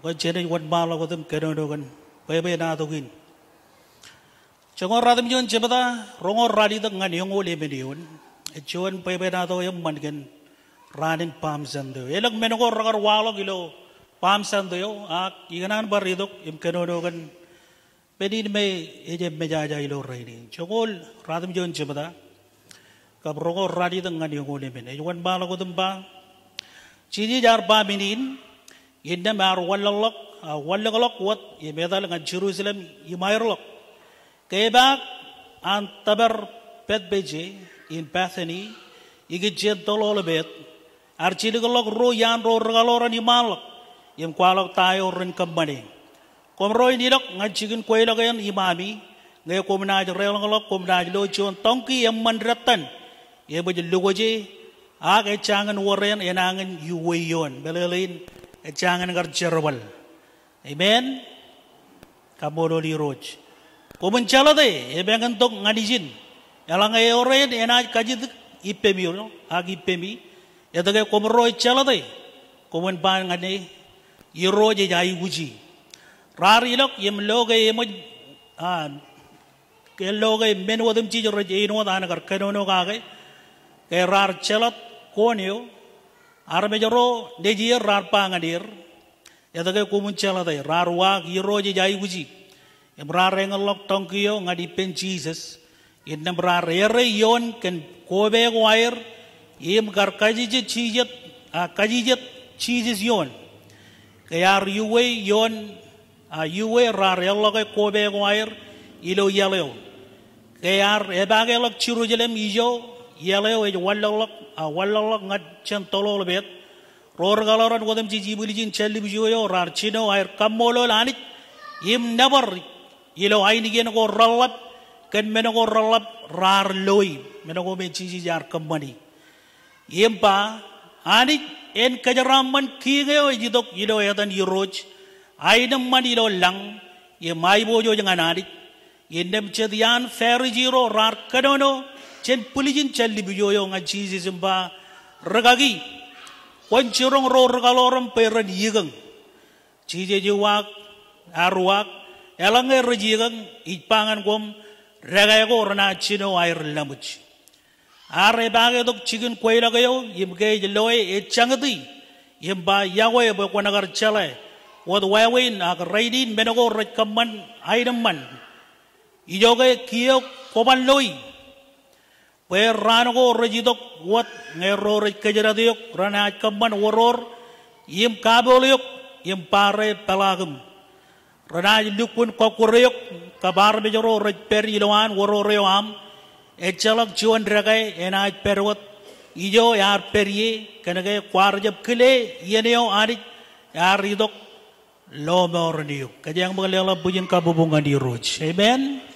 ko chene wan bala ko tum keno dogan bebe na to gin chongor radam jon chebada rongor radi dak ngan yongo le medion jon bebe na to yam mangen ranin pam sando elag menogo ragar walo gilo pam sando yo ak iganan baridok im keno dogan pedin me eje meja ilo reini chongol radam jon chebada kab rongor radi dak ngan yongo le men jon bala ko tum ba chiji jar ba minin Inna mar wallalok wat ye medal ngan Jerusalem yimairlok kebak an tabar pet beje in Bethany igi jet dololebet archidigalok ro yan ro regaloran yimalok yim kwalok tayo ren kambani komroy nilok ngan chigin koylok yan imami ngay komnaj relngalok komnaj lo chon tongki yam mandratan ye beje lugoje ag e changan woren enangan yuweyon belelin jangan ngerjerbal, amen. Kamu di roj. Kau mencala deh, ebengan tok ngadizin. Yalang orang enak kaji ipemi orang, agi ipemi. Ya tu kau meroi cala deh. Kau menpan ngade, iro je jai uji. Rari lok yem loge yemo ke loge menu wadem cijer je ino dana kar kenono kage. Ke rar calat konyo. Arme jaro dejir rar pangadir ya tage kumun chala dai rar wa giro je jai uji emrar rengalok tongkio ngadi pen Jesus inna brar ere yon ken kobe wair im gar kajijet chijet a kajijet chijes yon kayar yuwe yon a yuwe rar yalok kobe wair ilo yaleo kayar ebagelok chirujelem ijo yaleo e wallalok ngat chen tolol bet ror galoran godam ji jibulijin chelli bijoyo rar chino air kamolo lanit im never ilo aini gen go rollap ken menogo rollap rar loy menogo me ji jar kamani impa anit en kajaraman kigeyo jidok ilo edan yiroj ainam man ilo lang ye mai bojo jangan anit yendem chedian ferjiro rar kanono chen pulijin chelli bijoyo nga Jesus imba regagi wan chirong ro regaloram peran yigang chije jiwak arwak elange rejigang ipangan gom regay go rana chino air lamuch are bage dok chigen koila gayo yimge jeloy e changdi yimba yawe bo konagar chale wad wawin ag raidin menago rekaman aidaman ijoge kiyo koban loy per ranago rejidok wat ngero kejradiyok rana kaman waror yim kabolyok yim pare pelagum rana lukun kokureyok kabar bejoro rej periloan waroryo am echalak juan dragai enaj perwat ijo yar perye kanage kwarjab kile yeneo adik yar idok lomorniyo kajang bagala bujin kabubungan di roj amen.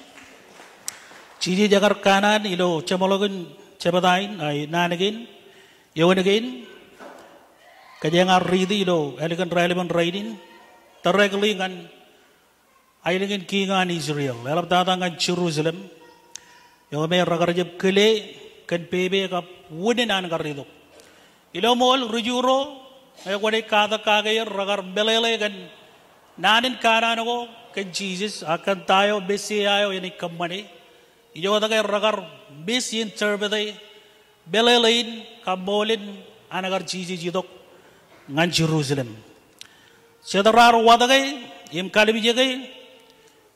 Ciji jagar kanan ilo cemologun cebadain ay nanagin yawanagin kajangar ridi ilo elegan relevant raidin terreglingan ailingin kingan Israel elap datangan Jerusalem yome ragarjab kele kan pebe kap wudinan garrido ilo mol rujuro ay wade kada kagay ragar belele kan nanin kananago kan Jesus akan tayo besiayo ini kamani ijo daga ragar bis interpretai belelain kambolin anagar jiji jidok ngan Jerusalem sedarar wadagai im kalibi jagai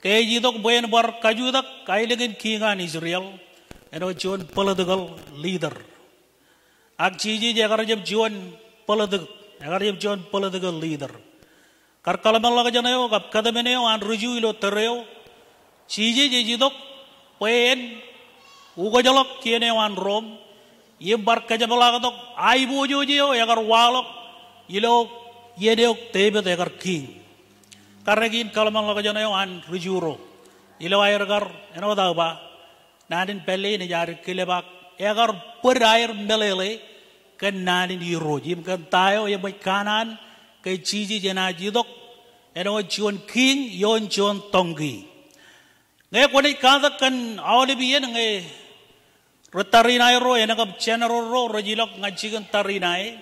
kay jidok boyen bar kajudak kailegin kingan Israel eno John political leader ak jiji jagar jeb John political leader kar kalamal laga janayo kap kadameneo an ruju ilo tereo jiji jidok Pen uga jalok kiene wan rom yem bar kajabala tok ai bojo jeo yagar walok ilo yedeok tebe yagar king karagin kalaman laga jana an rujuro ilo air gar eno da ba nadin pelle ne jar kilebak yagar per air melele kan nadin yiro jim kan tayo yem kanan kai chiji jena jidok eno chon king yon chon tongi ngay kuni kada kan awali biyen ngay retarinay ro enakab chenero ro rojilok ngajigan tarinay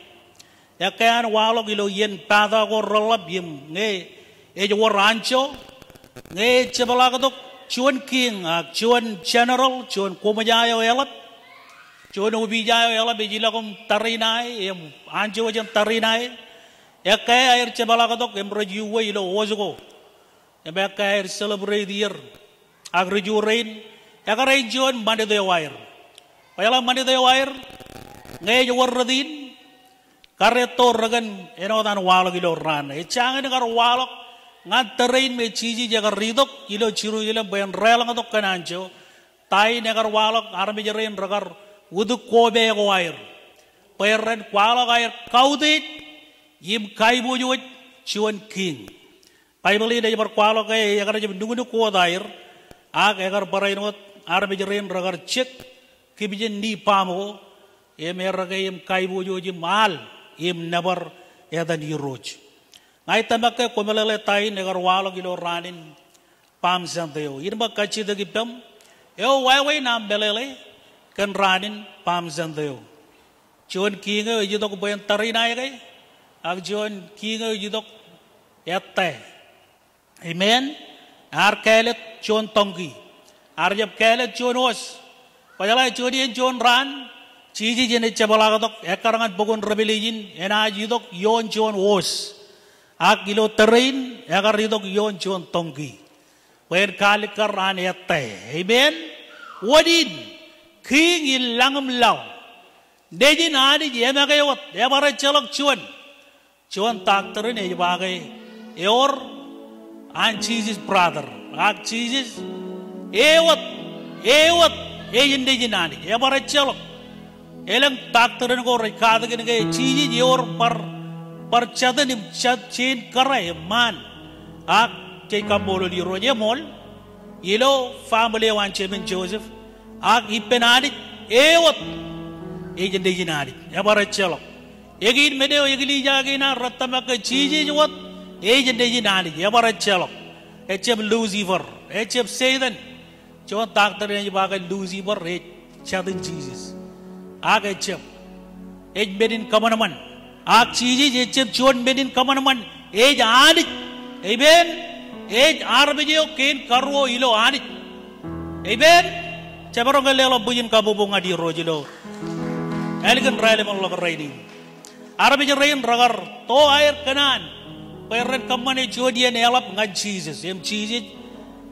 ya kayan walok ilo yen pada ko rolap yim nge ejo rancho nge cebalakatok chuan king chuan general chuan kumajayo elap chuan ubijayo elap bejilakom tarinai em anjo wajan tarinai ya kaya air cebalakatok em rejuwe ilo ozuko ya kaya air celebrate year agreju rain ya kaya chuan mande de wire payala mande de wire nge jo warradin kareto ragan enodan walok ilo ran echangan kar walok ngan terrain me ciji jaga ridok ilo ciru ilo bayan rel ngatok kananjo tai negar walok arme jerain ragar uduk kobe ko air peren walok air kaudit yim kaibu juit chuan king paibali de bar walok ay agar jeb dungu ko air ag agar parainot arme jerain ragar cek kibijen ni pamo em erga yim kaibu juit mal yim never edan yiroj ngai tambake komelele tai negar walo gilo ranin pam santeo irba kachi de gipam yo wai nam belele kan ranin pam santeo jon kinga yidok boyan tarinai gai ag jon kinga yidok ette amen ar kelet jon tongi ar jab kelet jon os pajala jodien jon ran chiji jene chabalagadok ekarangan bogon rebellion ena yidok yon jon os ak ilo terrain agar ridok yon jon tongi wen kalikar an ette amen wadin king ilangam law dejin ani jema gayot ebare chalok chuan tak terin e bagai eor an Jesus brother ak Jesus ewat ejin dejin ani ebare chalok elang tak terin ko rekad gen ge Jesus eor par chadanim chain karai man ak ke kamolo di roje mol ilo family wan chemin Joseph ak ipenadi ewat ejende jinadi yabara chelo egin medeo egili jagina rattamak chiji jwat ejende jinadi yabara chelo echem Lucifer echem Satan chon takter ne baga Lucifer e chadin Jesus ak echem ej bedin kamanaman ak chiji echem chon bedin kamanaman ej adik amen ej arbejeo ken karwo ilo adik amen cebarong lelo bujin kabubunga di rojilo elgen raile mon lo raini arabe rain ragar to air kanan peren kamane jodien elap ngad Jesus em Jesus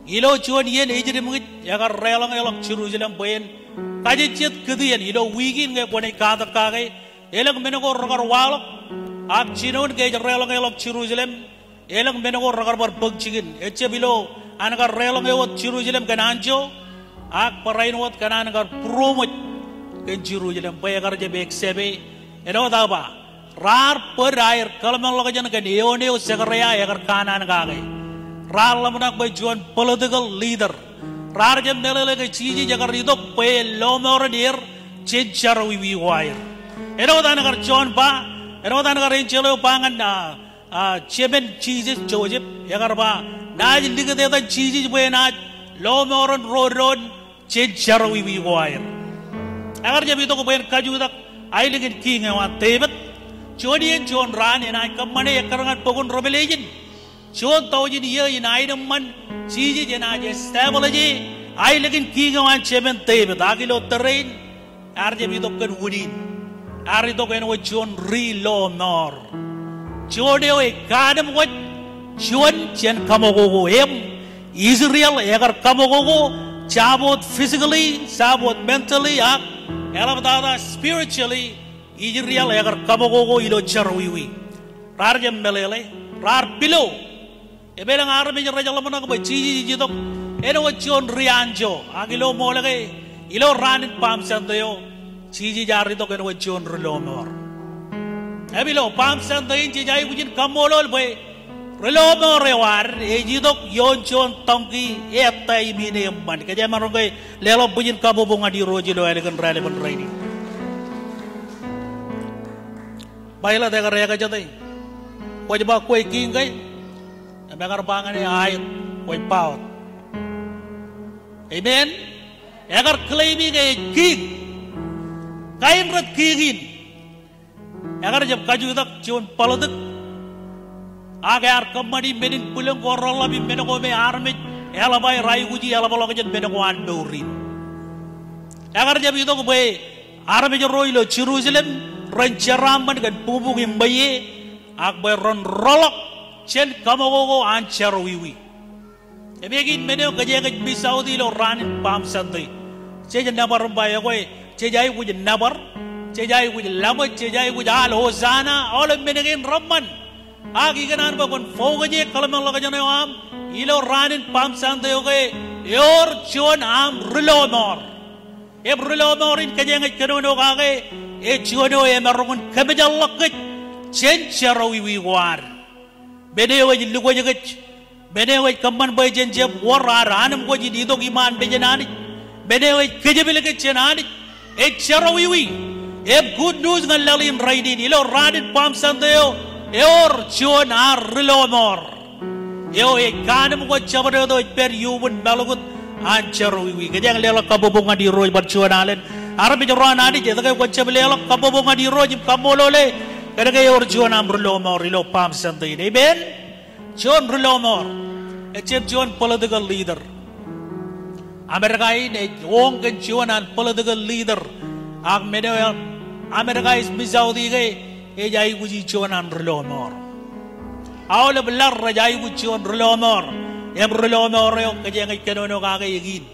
ilo jodien ejire mungit yagar relong elok Jerusalem boyen kaje chet kedien ilo wigin nge bone kada kage elok menego ragar walok ak chinon ge relong elok Jerusalem elok menego ragar bar bogchigin eche bilo anagar relong elok Jerusalem kananjo ak parain wat kanan agar promot ke Jerusalem payagar je bek sebe eno daba rar per air kalmang loga jan ke neoneo sekarya agar kanan gage rar lamnak by juan political leader rar jam nelele ke chiji jagar ridok pe lomor dir chenchar wi wire eno dan agar john ba eno dan agar chelo pangan cheben chiji Joseph agar ba naj ligde da chiji be na lomoron road chenchar wi wire agar jab itu ko ben kaju tak ai legin king wa tebet chodian chon ran en ai kamane ekarangat pogon rebellion chon tawjin ye in ai man chiji jena je stability ai legin king wa cheben tebet agilo terrain ar jab itu kan wudin ar itu kan wa chon relo nor chodio e kadam wat chon chen kamogo em Israel agar kamogo sabot physically sabot mentally ak elabdada spiritually Israel agar kamogo ilo charwiwi rar jam melele rar pilo ebelang arme raja lamana ko chiji jidok eno wachon rianjo agilo molage ilo ranin pam sandayo chiji jari to eno wachon relomor ebilo pam sandayin jai bujin kamolol boy relomor rewar ejidok yonchon tongki eta imine man kaja maroge lelo bujin kabobonga di rojilo elegan rale ban raini baila de garega jate ko ba ko king kai be gar bangane ay ko paut amen agar claiming e king kain rat kingin Agar jab kaju tak cion paladak. Agar kamadi menin pulang korol labi menako me armit. Elabai rai uji elabalo kajan menako andorin. Agar jab itu ko bay armit roilo Jerusalem rancaramban kan pupuk imbaye akbar ron rolok chen kamagogo anchar wiwi. Ebegin meneo kajaga bisaudi lo ranin pam santai. Ceja nabar mbaya koy cejai wuj nabar cejai wuj lama cejai wuj al hosana all menegin ramman agi kanan ba kon fogaje kalamang lagajane am ilo ranin pam santai oke yor chon am rilomor eb rilomor in kajaga kanono kage e chono e marungun kabajallak chen charawi wi war bedeo wuj lugoje gach bedeo kamman bay jen jeb war ranam ko ji didog iman bejanani bedeway kejebilake chenani e charawiwi e good news ngalalin raidin ilo radin pam sandeo eor chon ar rilomor yo e kanam ko chabado do per yubun balagut an charawiwi kejang lela kabobonga di roy bar chuanalen arabi jorana di jeda ko chabelela kabobonga di roy kamolole kadaga yor chon am rilomor ilo pam sandeo e ben chon rilomor e chep chon political leader Amerika ini wong kejuanan political leader. Ak media Amerika is misaudi ke ejai uji juanan relomor. Awal belar rajai uji juanan relomor. Yang relomor yang kejangan kenono kage yegin.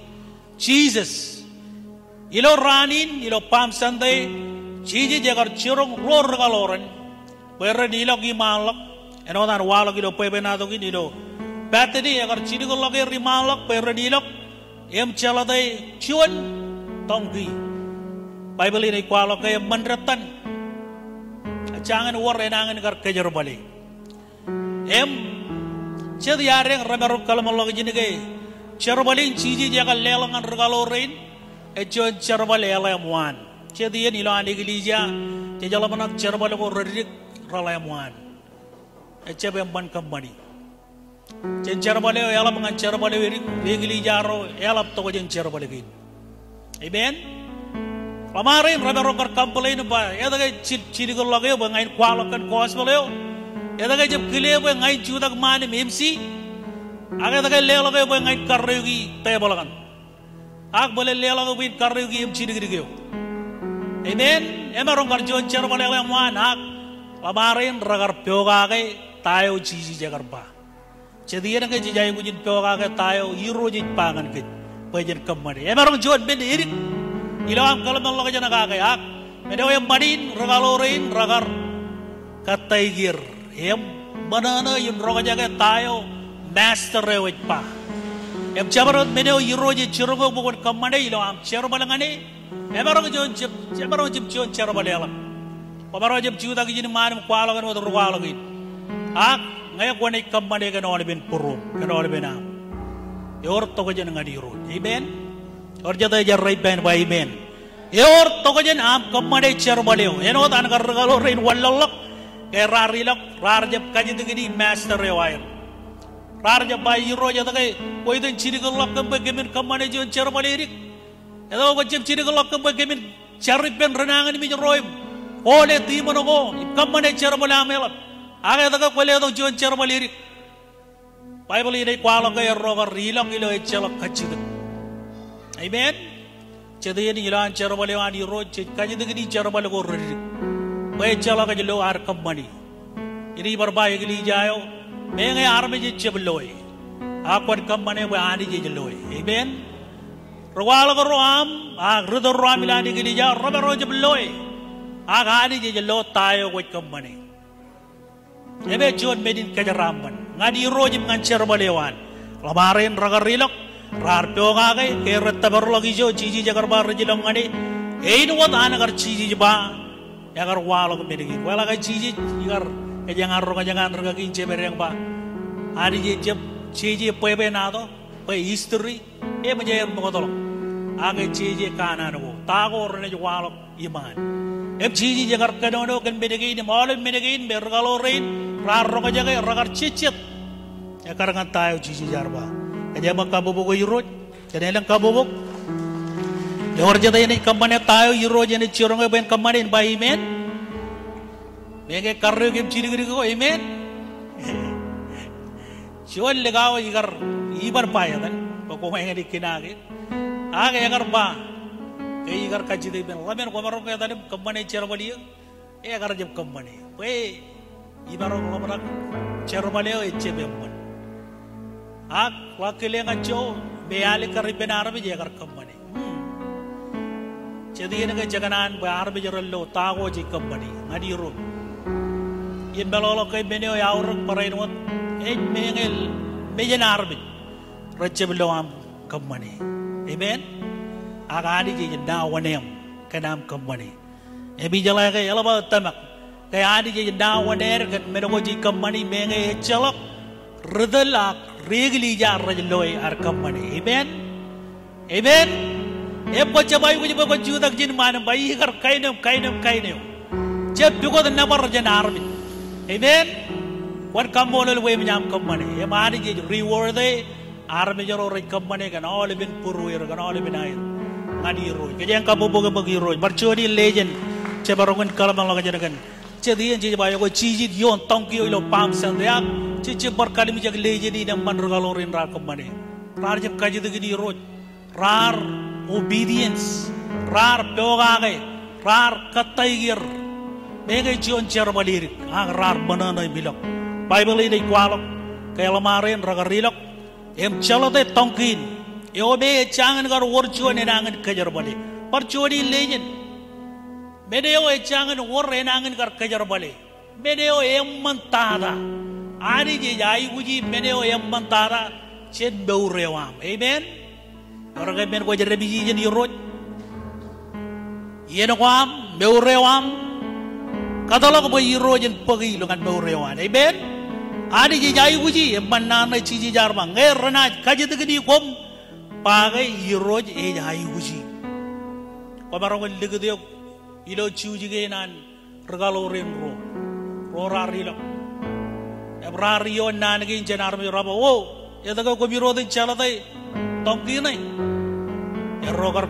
Jesus, ilo ranin ilo pam santai. Jesus jagar cirong ror kaloran. Pera nilok imalok. Enotan walok ilo pebenado gini ilo. Bateri jagar cirong lagi rimalok pera nilok. Em chaladai chuan tonggi Bible ini kualo kaya mandratan jangan war enangan kar kejar bali em chad yareng ramaro kalamolog jini ke charbalin chiji jaga lelangan regalorin ejon charbal elamuan chad yen ilo andi gilija jalaman charbal ko redik ralamuan echabe ban kambani Cerbale elap ngan cerbale wigili jaro elap to jeng cerbale gin. Amen. Kemarin ramai orang komplain ba, ya daga ciri kalau lagi ba ngain kualakan kos baleo, ya daga jeb kile ba ngain judak mani MC, aga daga leo lagi ba ngain karyogi teh balakan. Ag boleh leo lagi ba karyogi em ciri gini. Amen. Emang orang kerja cerbale yang mana? Kemarin ragar pioga ke tayo cici jagar ba. Jadi yang kerja jaya mungkin pioga ke tayo hero jadi pangan ke, bagian kemana? Emang orang jual benda ini, ilang kalau malu kerja nak kaya, ak, mereka yang manin, regalorin, ragar, kataigir, em mana yang orang kerja ke tayo master rewet pa. Em cabaran mereka hero jadi curug bukan kemana, ilang cara balangane, emang orang jual cara balalang, orang jual juta kerja ni mana kualakan atau rualakan, ak. Ngaya ko na ikamane ka na ben puro ka na ben am yor to ko jen ngadi ro amen or jada jarrai ben ba amen yor to ko jen am kamane cher baleo eno tan kar galo rein wallallak ke rarilak rarjab kaji digini master rewair rarjab ba yiro jada ke ko idin chiri gallak ka begemin kamane jon cher balerik edo ko jem chiri gallak ka begemin charri ben renangan mi roim ole timono ko kamane cher balamelap Aga daga kwale dong juan cara malirik. Bible ini kuala kaya roga rilang ilo echelak kacid. Amen. Jadi ini ilan cara maliwan iro kacid ini cara maligo ririk. Kaya echelak aja lo ar kembali. Ini berbahaya gili jayo. Mengenai arme je cebeloi. Aku kembali berani je jeloi. Amen. Rwala ko roam. Rudo roam ilan gili jayo. Roba roja beloi. Aga ani je jelo tayo kuat kembali. Ebe John medin kajaramban ngadi rojim ngan cerbalewan lamarin ragarilok rar pyoga ke keret tabar lagi jo ciji jagar bar jilam ngadi ein wat anagar ciji ba yagar walo medigi wala ga ciji yagar jangan ragin cebereng ba ari je jeb ciji pebe nado pe history e menjayar mengotol aga ciji kanano tago rene walo iman Em ciji jagar kadono kan bedegin malam bedegin bergalorin raro kajaga ragar cicit ya karangan tayo ciji jarba kaja makabubuk iroj jadi lang kabubuk ya orja tayo ni kamane tayo iroj ni cirong ben kamanin bahimen Menge karyo kim chiri kiri ko, amen. Siwan legaw igar ibar paya dan, pokok menge di kinagi. Aga igar ba, kaya igar kaji di ben. Lamen ko marok kaya tadi kembali cerabali, igar jam kembali. Weh, ibarok lamarak cerabali o ece bemban. Ak wakilnya ngaco, beali kariben Arabi igar kembali. Jadi ini kejaganan Arabi jarallo tago ji kembali, ngadiru. Yen balolo kay benyo ya orang parainwat, mengel mejen Arabi, recebelo am kembali. Amen. Agadi ji dawanem kenam kembali. Ebi jalai kay alaba tamak. Kay adi ji dawaner kat merogo ji kembali menge celok redalak regli jar rajloi ar kembali. Amen. Amen. Ebo cabai ko jiba ko judak jin manam bayi kar kainem. Jeb dugo the number jan Arabi. Amen. What kambolo we menyam kembali. Em adi ji reward Arabi jaro rai kembali kan all bin purwir kan all bin air. Ngadi roy. Kajang kabobo bagi roy. Barchodi legend. Cebarongan kalamang lagajan. Jadi yang bayi ko ciji yon tongki ilo pam sandiak. Cici berkali mijak legend ini man regalorin rar kembali. Rar jeb kaji degi roy. Rar obedience. Rar peogagai. Rar kataigir. Mega jion cerabalirik. Rar banana bilok. Bible ini kualok. Kaya lamarin ragarilok. Em chalote tongkin. Eobe changan gar worchuan enangan kajar bale. Parchuadi legend. Medeo changan war enangan gar kajar bale. Medeo emmantada. Ari je jai uji medeo emmantada. Chen beurewam. Amen. Orang men ko jere biji jen yurot. Yen kwam beurewam. Katalog bo yirojen pagi lungan beurewam. Amen. Adi ji jai uji emmanana ciji jarma. Ngerna kaje tegedi kom. Pagai yiroj jai uji. Pamarong ligdio ilo ciuji genan regalorin ro. Rorarilo. Ebrario nan gin jenar mi rabo. Oh, ya daga ko biro de chalate tongki nai. Erogar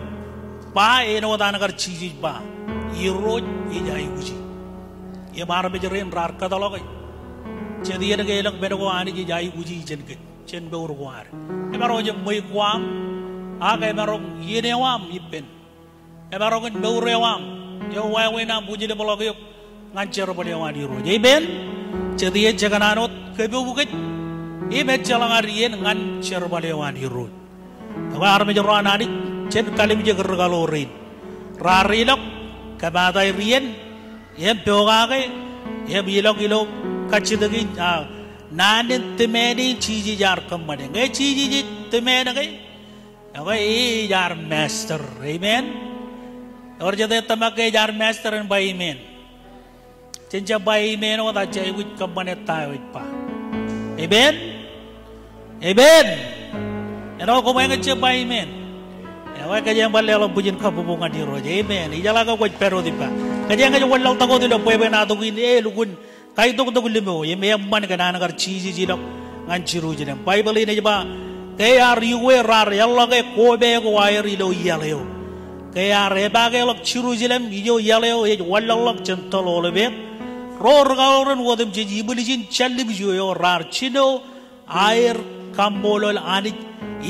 pa eno danagar ciji ba. Yiroj jai uji. Ye mar bejerin rar katalogai. Jadi ada gaya lang benego ani ji jai uji jen ke jen beur kuar. Emaro je moi kuam, aga emaro yenewam ipen. Emaro kan beurewam. Yo wae na buji de bolog yo ngancer bode wani ro. Jadi ben jadi ye jagananot ke bukit. Ibe jalang arien ngancer bode wani ro. Tawa arme jero anani jen kalim je gergalorin. Rarilok kabadai rien ye beogage ye bilok ilok kacidagi nanin temeni ciji jar kembali ngai ciji temeni ngai ngai jar master amen or jade tamak jar master and by amen cinca by amen o da jai wit kembali tayo pa amen amen eno ko mai ngai by amen ya kajang balle lo bujin kabubungan di roja amen ijala ka ko pero dipa kajang ngai wallal tago dilo pebe na to gin lugun Kai tok tok limo ye me amman kana nagar chiji jilok ngan chiru jine Bible ini jeba kaya riwe rar yalla ke kobe ko wire ilo yaleo kaya reba ke lok chiru jilem ijo yaleo ye wallallok centol olebe ror gauron wodem jiji bulijin challi bijo yo rar chino air kambolol ani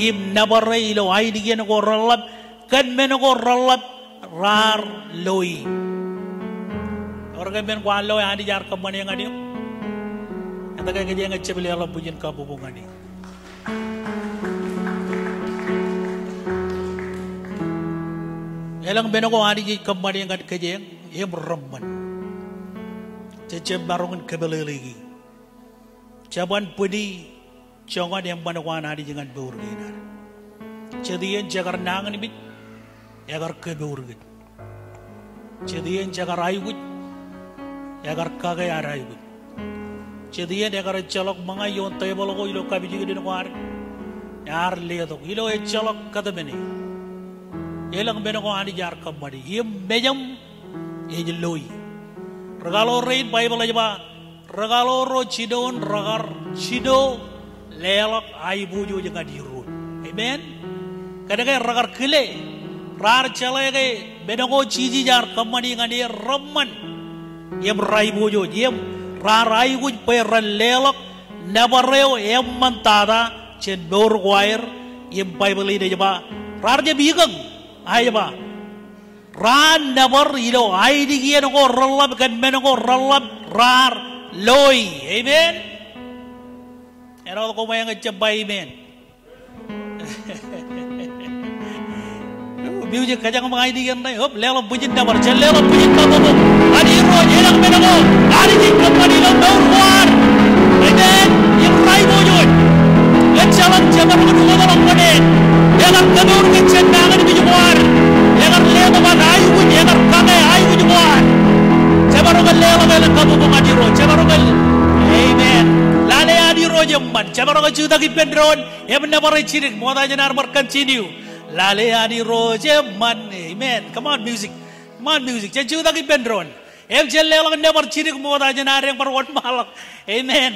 im nabare ilo ai digen ko rallab kan men ko rallab rar loi Orang ben kuan lo yang dijar kembali yang ada, entah kayak dia ngecek beli alam pujian kabubungan ini. Elang ben ko adi kembali yang ada kejeng, ia beremban, cecep barongan kembali lagi. Caban pudi, jangan yang ben ko adi jangan berurut. Jadi yang jagar nangan ini, jagar keberurut. Jadi yang jagar ayut. Agar kagai arai bu. Jadi ya agar celok mangai yon tayo bologo ilo kabi juga di nuar. Yar lihat tu ilo celok kata beni. Elang beno ko ani jar kamari. Yem bejam jeloi. Regalo rain Bible aja ba. Regalo ro cidon regar cido lelok ai buju juga dirun. Amen. Kadang-kadang regar kile. Rar celai ke beno ko ciji jar kamari ngadi ramman. yem raibu jo yem raraibu peran lelok nabareo yem mantada chen bor choir yem Bible ide jaba rarja bigang ay jaba ran nabar ilo ay digian ko relab kan men ko relab rar loy amen ero ko may ngajabay amen music kajang mga kaibigan na hop lelo pujin nabar chen lelo pujin kabobo ani ro yelang menago ari di company lo dorwar amen yung raibo joy jalan jalan kedua dalam konen jangan kedur ke cendangan di juar jangan lelo ban ayu pun jangan kame ayu juar jabarogal lelo lelo kamu mengadiro jabarogal amen lale adiro jemban jabarogal juta kipendron ya benar cirik moda jenar continue lale adiro jemban amen come on music juta kipendron em jellelo never cirik moda jenar yang perwat malak amen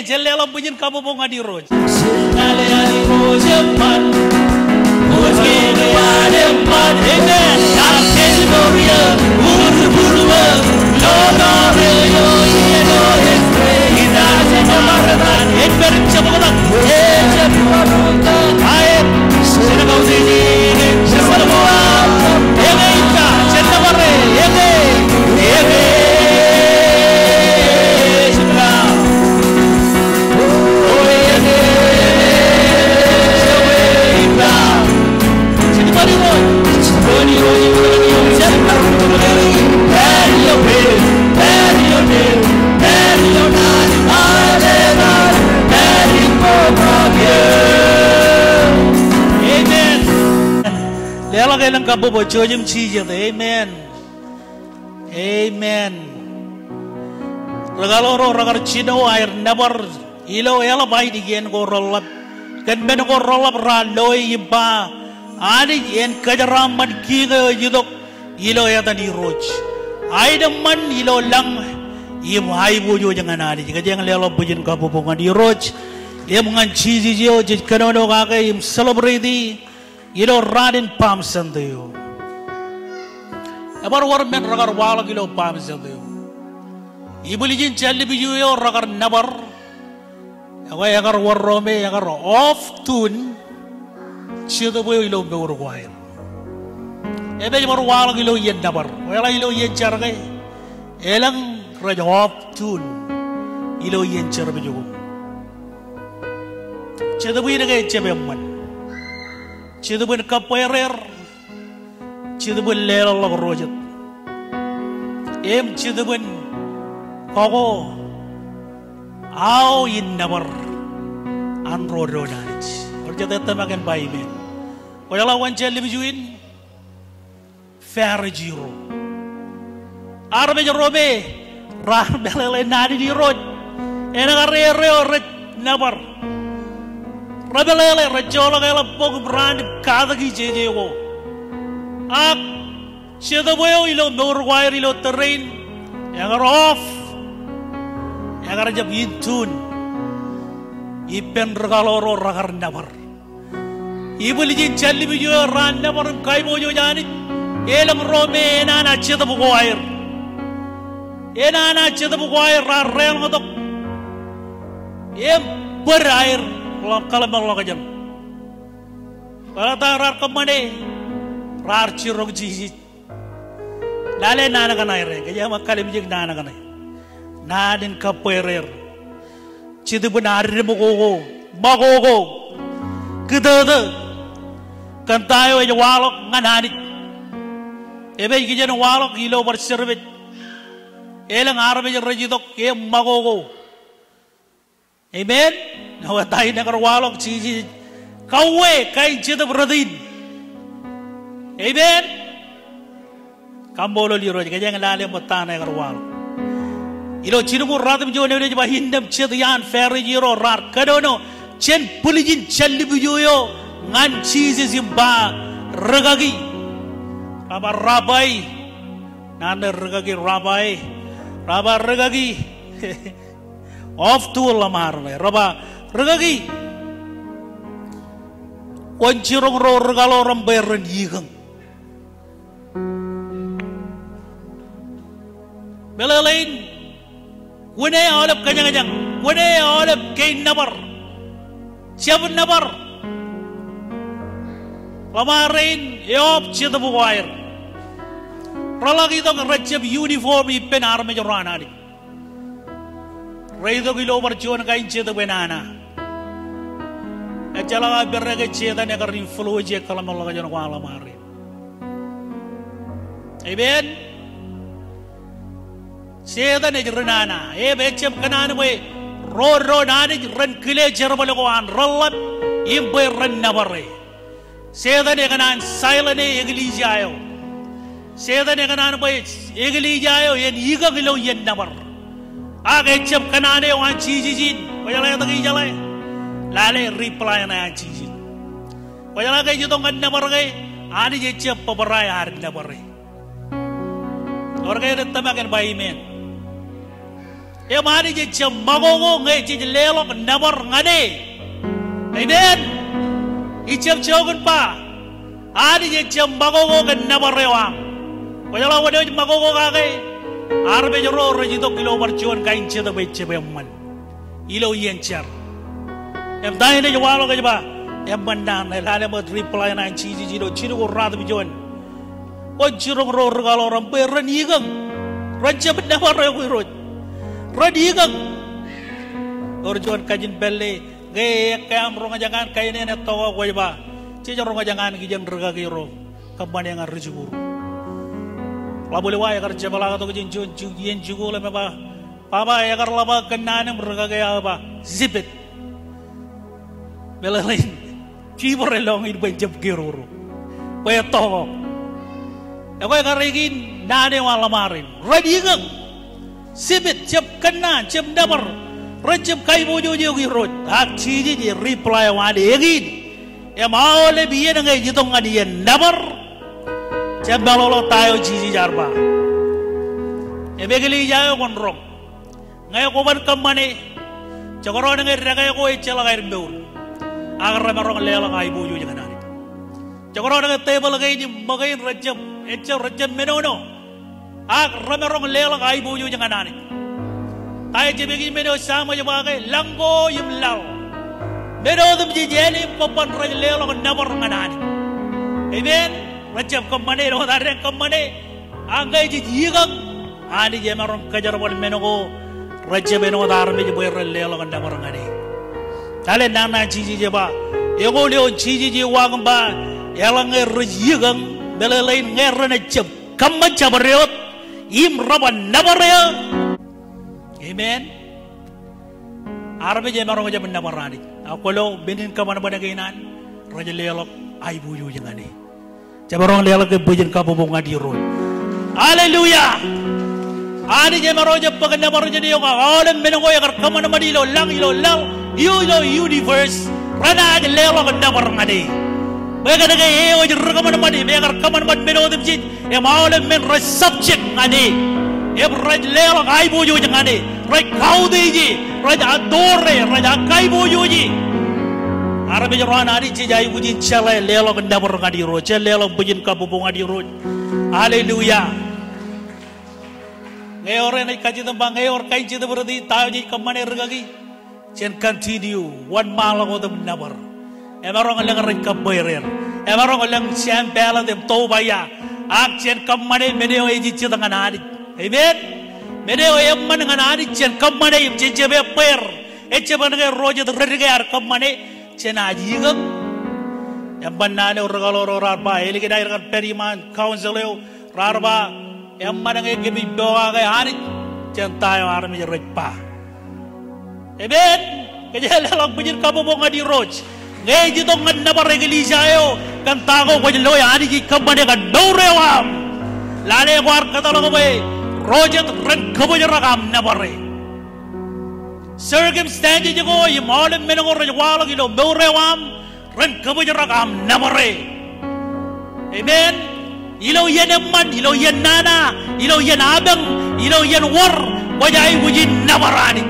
jellelo punya kamu mengadiro lale adiro jemban Amen. Lela kailang kabobo chojim chijat amen regaloro ragar chino air nabar ilo ela bai digen go rollap kan men go rollap ra loy ba ani en kajaram man kiga yidok ilo ya tani roj aidam man ilo lang im hai bojo jangan ani jika jangan lela bujin kabobo ngadi roj em ngan chiji jo jik kanono ga im celebrate ilo radin pam sandayo abar war men ragar wala ilo pam sandayo ibulijin challi bijuyo ragar nabar away agar war rome agar off tune chido boyo ilo bewur wair ebe war wala ilo yen nabar wala ilo yen chargay elang raja off tune ilo yen charbe jugo chido boyo nagay chebe man Cidubun kaperer, cidubun lelal rojat. Cidubun kogo, au in nabar anro rodanic. Orja teta makan bayi. Oyala wancel libuin, fair jiro. Arbe jerobe, rah belele nadi di rod. Enagare nabar. Rabelele rajola gala pog brand kada ki jeje go ak chedo boyo ilo nor wire ilo terrain yagar off yagar jab yintun ipen regaloro ragar nabar ibuli jin challi bijo ran nabar kai bojo jani elam rome nana chedo bo wire enana chedo bo wire ra rel ngodok em berair kalau malu kajem, kalau tarar kemana, rar cirok jiji, lale nana kana air, kerja makali bijak nana kana, nadin kaperer, citu benar bagogo, kita tu, kantayo aja walok nganani, ebe kerja walok ilo berserbet, elang arab aja rejitok ke bagogo, amen. Nawatay na karwalok si kawe kay cita bradin. Amen. Kambolo liro kaya ng lalim mo tanay karwalok. Ilo chino mo ratam jo na ba hindam cita yan ferry jiro rar kadono chen pulijin challi buyo ngan cheese simba ragagi. Aba rabai nana ragagi raba ragagi. Off to lamar raba regagi wancirong ro regalo rambayran yigang Belalain Wune olep kanyang-kanyang Wune olep kain nabar Siapun nabar Lamarin Yop cita bukair Ralagi to ngeracap uniform ipen arme jorana di Raido kilo berjuang kain cita benana Ecala berage cita negar influence kalau malah jangan kuala mari Amen Cita negarana becem kanan we ro nani ren kile jerbal kuan rolat imbe ren nabare Cita neganan silent eglijayo Cita neganan boy eglijayo yen iga kilo yen nabar Agecem kanane wan cicicin Wajala tagi jalai Lale reply na yan cicicin Wajala kay jutong kan nabar kay Ani jecem pabaray harin nabar kay Or kay nagtamagan ba imen E mani jecem magogo ngay cicilelok nabar ngane Amen Icem chogun pa Ani jecem magogo kan nabar rewang Wajala wadyo magogo kakay Arbe jero rejito kilo berjuan kain cita becce beman ilo yencar em dai ne jawalo ke ba em bandan ne lale mo reply na ciji jiro ciru ko rat bijon o jiro ro regalo rampe renigang raja benda bare ko ro renigang orjon kajin belle ge kam ro ngajangan kain ne to ko ba ciji ro ngajangan gijen rega giro kabane ngar rejuru Labule wa agar jabala to jin yen jugo le ba papa agar laba kanane merga gaya ba zibet belalain cibore long in benjab geruru ba to e ko agar igin nane wala marin radigang zibet jab kana jab dabar rajab kai bojo jo girot ak ciji di reply wa de igin e maole biye ngai jitong adien dabar Cebalolo tayo jiji jarba. Ebegeli jayo konrong. Ngayo koban kamane. Cakoro ngai ragay ko ecela gair mbeur. Agar marong lela ngai buju jangan ari. Cakoro ngai table ngai di magay rajam. Ecel rajam menono. Agar marong lela ngai buju jangan ari. Tayo cebegi meno sama jabagai langgo yimlaw. Meno dum jijeni papan raj lela nabar nganani. Amen. Rajab kamane ro dareng kamane angai ji yigang ani je marong kajar wal menogo rajab eno dar me je boyr lelo ganda marangani kale nana jiji je ba ego leo jiji je wang ba yalang yigang belelain ngerna jab kamma jabarot im raban nabarya amen arbe je marong je nabarani akolo benin kamana badagainan rajab lelo ay buyu jengani Jabarong lelo ke bujin kabubong adirun. Haleluya. Ani jamaro jabba na maro jadi yung alam menongo yakar kamana madilo lang you universe rana lelo na maro ngadi. Bega daga eo jirra kamana madi bega kamana mad menodim jin e maulem men subject ngadi. E raj lelo kai buju ngadi. Raj kaudi ji raj adore raj kai buju ji. Arabe jaran ari jai bujin chala lelo ganda bar ngadi ro lelo bujin kabubong ngadi ro haleluya ngayor na kaji tembang ngayor kain cita berarti tahu ji kamane regagi chen continue one mile go dem nabar emarong lang rekap bayrer emarong lang siam pela dem to baya ak chen kamane medeo eji cita nganadi amen medeo yamman nganadi chen kamane jeje be per eche banage roje de rege ar kamane chen ajigam yamban nane urgalo rarba elike dair periman council rarba yamman nge gibi doa ga hari chen tayo armi rekpa amen kejala lang bujir kabubong adi roj ngay jito nga nabarigili siya kan tako ko jilo yani ji kamane ka dorewam lale ko ar katalo ko rojet ren kabujir rakam nabare circumstance ko imalim menong rejwalo kilo dorewam ren kabujir rakam nabare amen ilaw yan man ilaw yan nana ilaw yan abang ilaw yan war wajay bujin nabarani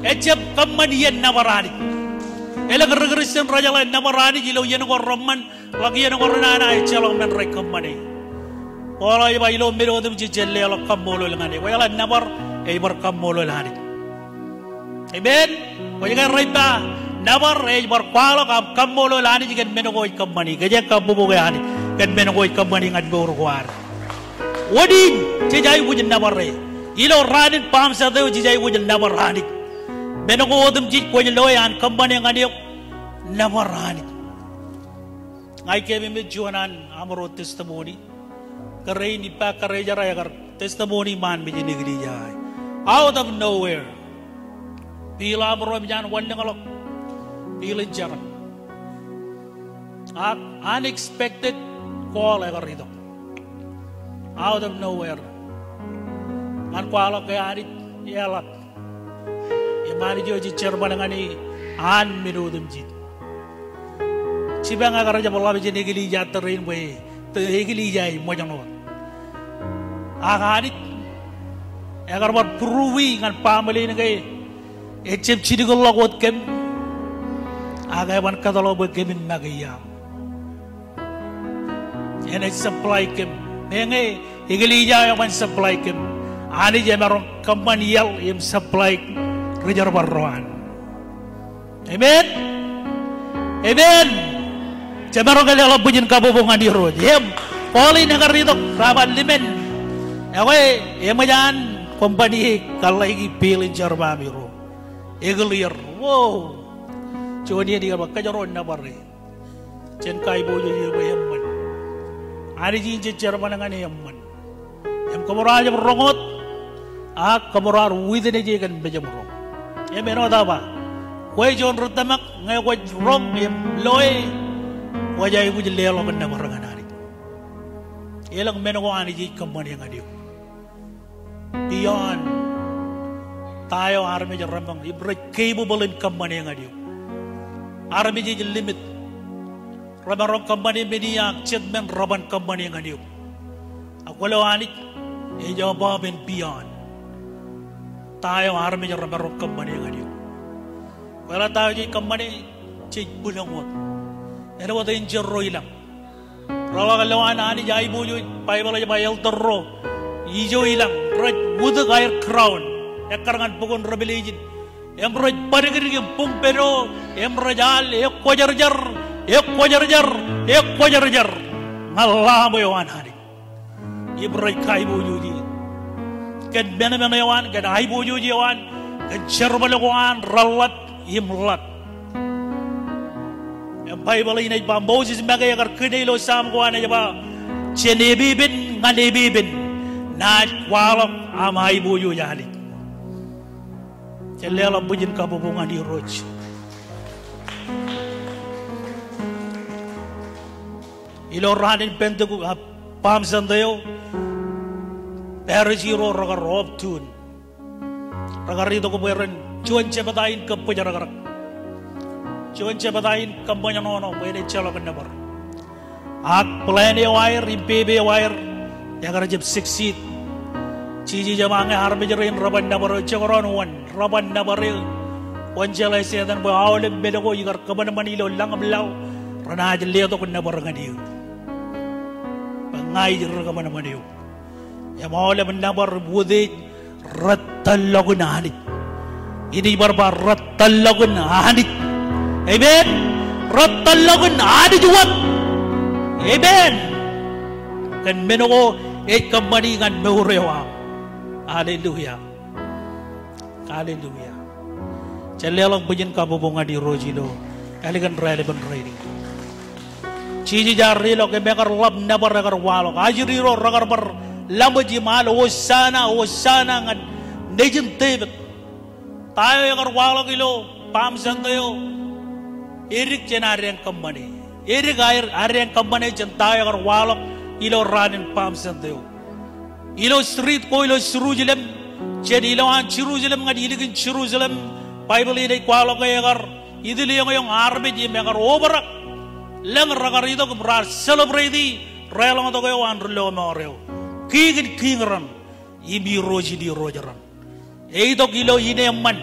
ejab kamman yan nabarani elang regresan raja lain nabarani jilo yan ko roman lagi yan ko nana echalong men rekomane Wala iba ilo miro dum jelle lo kamolo ngani. Wala nabar e bar kamolo lani. Amen. Wala raiba nabar e bar kwalo kamolo lani jigen meno ko kamani. Gaje kabubo gani. Gan meno ko kamani ngad bor kwar. Wadi jejai wujin nabar re. Ilo ranin pam sa deu jejai wujin nabar rani. Meno ko dum jij ko loyan kamani ngani nabar rani. Ngai kemi me juanan amro testimony. Karay ni pa karay jara agar testimony man me jinigri jay. Out of nowhere. Pila amro jan wanda ngalok. Pila jaran. Unexpected call agar ito. Out of nowhere. Ngan kwalo kay anit yalat. Imani jo ji chairman ngani an minudum jit. Sibang agar aja bola bijini gili jatarin we. Tegili jai mo jangot. Aganit agar bar pruwi ngan family ngai ecep cidigol logot kem agai ban katalo be kemin nagaya. Ene supply kem ngai igili jai ban supply kem ani je marong company yal im supply rejar barroan. Amen. Amen. Cemaro kali Allah pujian kabubungan di roh. Yem, poli negara itu raban limen. Ewe, emajan company kalai pilih jarba miro. Egelir, wow. Cuma dia bak kajaron na barre. Cen kai bojo ye yemman. Ari jinje jarba nangan yemman. Em kamora aja berongot. Kamora within aja kan bejamro. Em eno apa? Kue jon rutamak ngai kue rong yem loe. Wajah ibu jeli lo benda barangan hari. Elang meno ko ani ji company yang adiu. Beyond tayo army jarambang ibre capable in company yang adiu. Army ji limit. Rabang company media chatman raban company yang adiu. Aku lo ani ejaba ben beyond. Tayo army jarambang company yang adiu. Wala tayo ji company cik bulangot. Eno wata injerro ilang. Rawa kalawan ani jai buju pai bala jai el terro. Ijo ilang. Raj muda gair crown. Ekarangan pukun rebellion. Em raj parigiri pumpero. Em rajal kojarjar. Kojarjar. Ngalah boyawan hari. Ibrai kai buju ji. Ken bena yawan. Ken ai buju ji yawan. Ken cerbalawan ralat imlat. Bible ini ba Moses magay agar kedilo sam ko ana ba chenebibin nganebibin na walok amay buyo yali celela bujin kabubungan di roj ilo ranin penteku pam sandayo perjiro ragar rob tun ragar itu ko beren cuan cepatain ke pujaragar Cuman cepatain kampanye nono, boleh calo kena ber. Plan wire, impebe wire, yang kerja succeed. Cici jamangnya harus jerin raban nabar, cekoran wan, raban nabaril. Wan jalai sedan bawa oleh bedako igar kaban manilo lang belau, rana aja lihat aku nabar ngadiu. Pengai jerin kaban maniu. Ya mau oleh nabar bude rattalagun hanit. Ini barbar rattalagun hanit. Amen. Rattalagun ada juga. Amen. Kan menoko company kan mehurewa. Haleluya. Haleluya. Celelang pujian kabubungan di rojilo. Kalikan relevant reading. Cici jari lo ke bekar lab nabar ragar walo. Ajiri ro ragar ber lambaji malo osana ngan nejen tebet. Tayo ragar walo kilo pam santayo. Erik jenarian company. Erik arian company jentayo agar walok ilo ranin pam santayo. Ilo street ko ilo Jerusalem. Jadi ilo an Jerusalem ngadi iligin Jerusalem. Bible ini walok agar idili yung army di agar overak. Lang ragar ito kumrar celebrate relong to kayo an relo moreo. Kingran ibi roji di rojaran. Ito kilo ineman.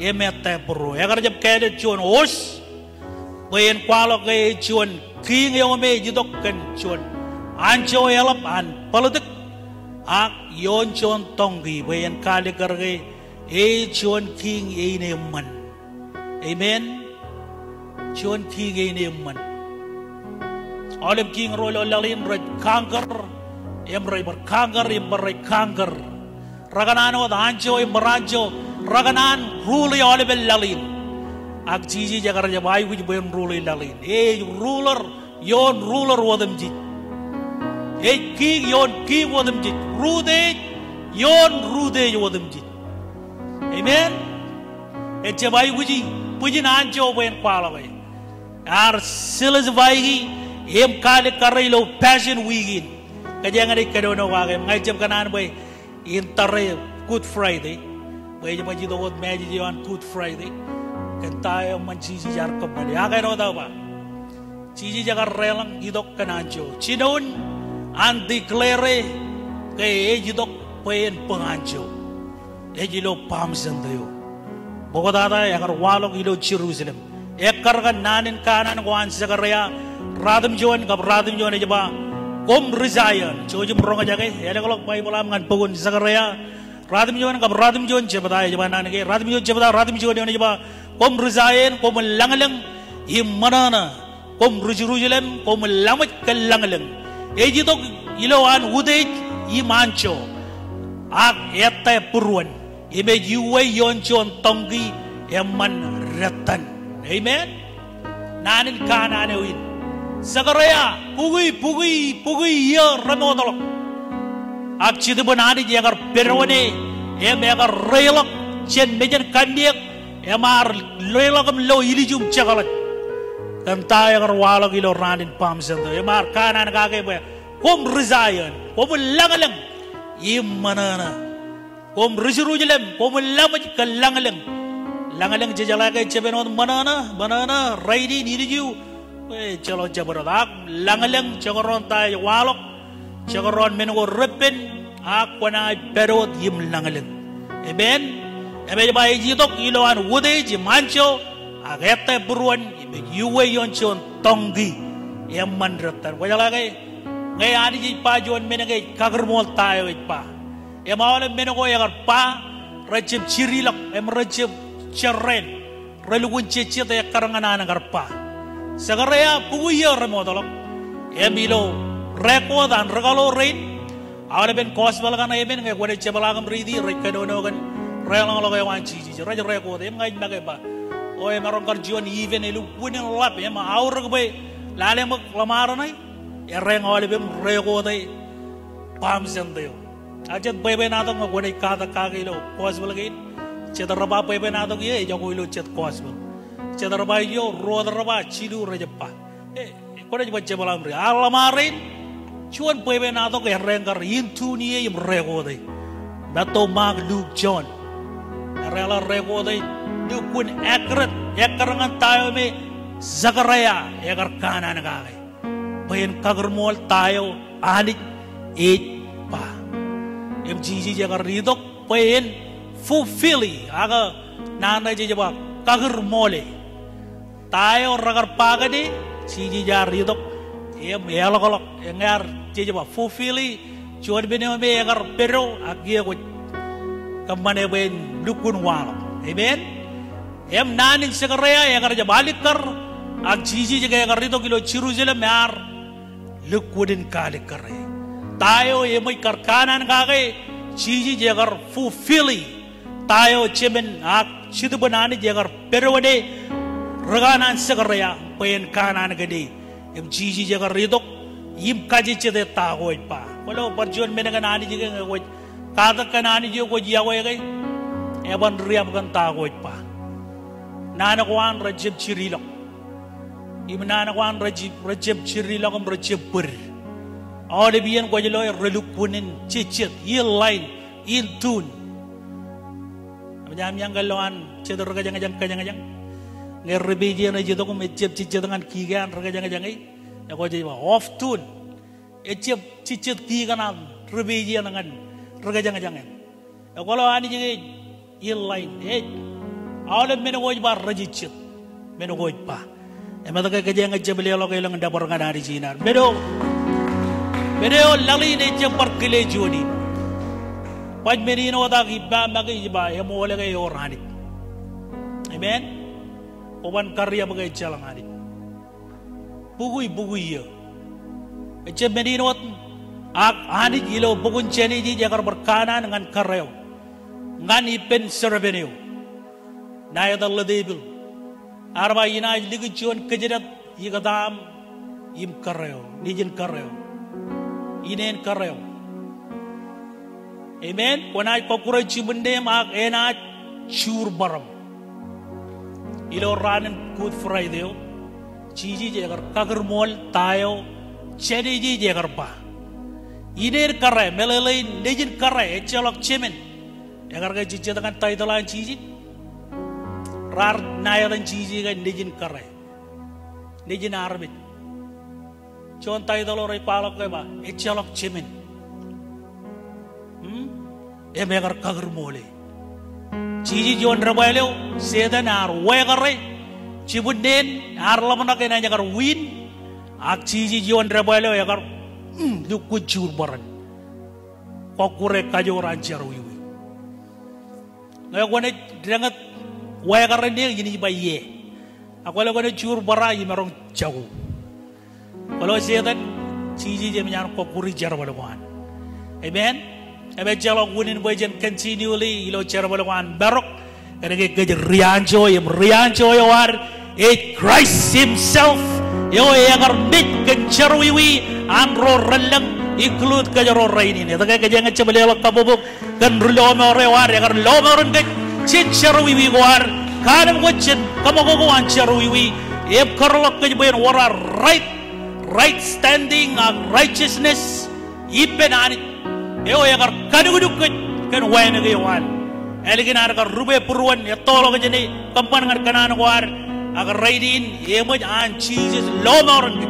Emete pro. Agar jab kede chuan os. Bayan kwalo kay chuan king yung may jidok kan chuan ancho elap an politik ak yon chon tongi bayan kali karge e chon king e ne man amen chon king e ne man olem king rolo lalin red kanker em ray ber kanker raganano da ancho em barancho raganan rule olem lalin ak jiji jagar jabai wuj bayan rule lalin e ruler yon ruler wadam ji e king yon king wadam ji rude yon rude wadam ji amen e jabai wuji pujin ancho bayan kwala bay ar silas vai em kale karilo passion wigin kajangan ay kadono wagay ngay jab kanan bay intare Good Friday bay jab ji dawod meji on Good Friday kan tayo man jiji jar kamali agay no daw ba jiji jagar relang idok kananjo chinon an declare kay idok payen panganjo ejilo pamsan dayo bogodada yagar walong ilo Jerusalem ekar kan nanin kanan wan Zakaria radam John jaba kom resign chojum ronga jage ele kolok Bible am ngan pogun Zakaria radam John jaba jaba nan ke radam John ne jaba kom resign kom langalang imanana kom Jerusalem kom lamat kalangalang ejidok iloan udej imancho ak ete purwan ibe yuwe yon chon tongi eman ratan amen nanin kanane win Zakaria pugui ya ramodalok ak chidu banani jagar perwane em jagar relok chen mejan kandiek emar relokam lo ilijum chakalat kan tayo jagar walok ilo ranin pamsen emar kanan kage ba kom resign kom langalang imanana kom Jerusalem kom lamaj kalangalang langalang jajalaga chebenon banana raidi niriju chalo jabarak langalang chagaron tayo walok chagaron menugo repen akwana perot yim langalang amen ba jitok iloan wude ji mancho agete buruan ibe yuwe yonchon tongi yamman ratan wajalaga ngay ani ji pa jon menagay kagarmol tayo pa emawala menugo yagar pa rajib chirilak rajib Cheren, relugun cecet ya karanganan garpa. Zakaria puguya remodalok, emilo rekod dan regalo rain. Awalnya ben kos balagan eben nggak kuat cebalagam ridi rekedono kan relang lo kayak wanci jadi raja rekod em nggak bagai ba. Oh em orang kerjaan even elu punya lap em aur kebai lalu em lamaran ay reng awalnya ben rekod ay pam sendiri. Aja bebe nato nggak kuat kata kagilo kos balagin. Cedaraba pepe nato ye jago ilo cet kosbel cedaraba yo rodaraba cidu rejapa kone jaba cebalam re alamarin cuan pepe nato ke renggar intu ni yim regode nato mag Luke John rela regode dukun akret ekarangan tayo me Zakaria ekar kanan kage payen kagarmol tayo anik pa mgg jagar ridok payen fulfilling aga nana jaba kagir mole tayo ragar pagade siji jar yudok em yalok engar jaba fulfilling chuan bene me agar pero agia ko kamane ben dukun wal amen em nanin Zakaria agar jabalikar ag siji jaga agar rito kilo Jerusalem yar lukudin kalikar tayo emay karkanan kage siji jagar fulfilling tayo cemen ak situ banani jagar perwade raganan Zakaria payen kanan gede em jiji jagar ridok yim kaji cede tagoy pa walo barjon menaganani jiga ngoy kada kanani jigo ko jiagoy gay eban riam kan tagoy pa nana kwan rajib chirilok imnana kwan rajib chirilok am rajib pur awde biyen ko jelo relukunin cicit yil line in tune jam yang galauan cedor kajang ngerbeji na jito ko mecep cicit dengan kigan kajang ya ko jiwa off tune ecep cicit kigan rebeji dengan kajang ya kalau ani jadi il lain awalnya menogoj bar rajicit menogoj pa emang kajang beliau lo kailang dapur kan hari Cina bedo Meneo lali ne jembar kile jodi. Paj menino da giba magi giba emo wala kay orani. Amen. Oban karya bagay jalangani. Bugui ya. Eche menino ak ani gilo bugun cheni di jagar berkanan dengan karyo. Ngan ipen serbeneo. Naya dal debil. Arba ina ligi chuan kejerat yigadam im karyo. Nijin karyo. Inen karyo. Amen. Wanai kokura chibendem ak ena chur baram. Ilo ranen Good Friday. Chiji jagar kagar mol tayo. Cheni ji jagar ba. Iner karre melelai nejin karre echalok chemen. Agar ka cici dengan tay dalan cici. Rar nayalan cici ka nejin karre. Nejin arbit. Chon tay dalor ay palok ka ba echalok chemen. Agar kagar mole. Cici jon rabaileo sedan ar wegarre. Cibunden ar lamana kena jagar win. Ak cici jon rabaileo agar dukku jur baran. Kokure kajo rancar wiwi. Ngayon ko na dirangat waya ka rin yun ba ye. Ako lang ko na jur bara yung marong chaw. Kalau setan cici jam yang kokuri jar balawan. Amen. Amen jalok wunin bajan continually ilo jar balawan barok. Karena kita rianjo yung war. Christ himself. Yo yang armit kencar wiwi anro relang include kajaro rainin. Ito kaya jangan cebalelok kabubuk kan rulo war yang rulo kan cincaro wiwi war kanam wajin kamogo ancaro wiwi ep karlok kajabayan wara right standing righteousness ipen anit. Yo yang kaduguduk kan wayan ngayon. Eligin arka rube puruan ya tolo kajani kampan ngar kanan war agar raidin emoj an Jesus lomoron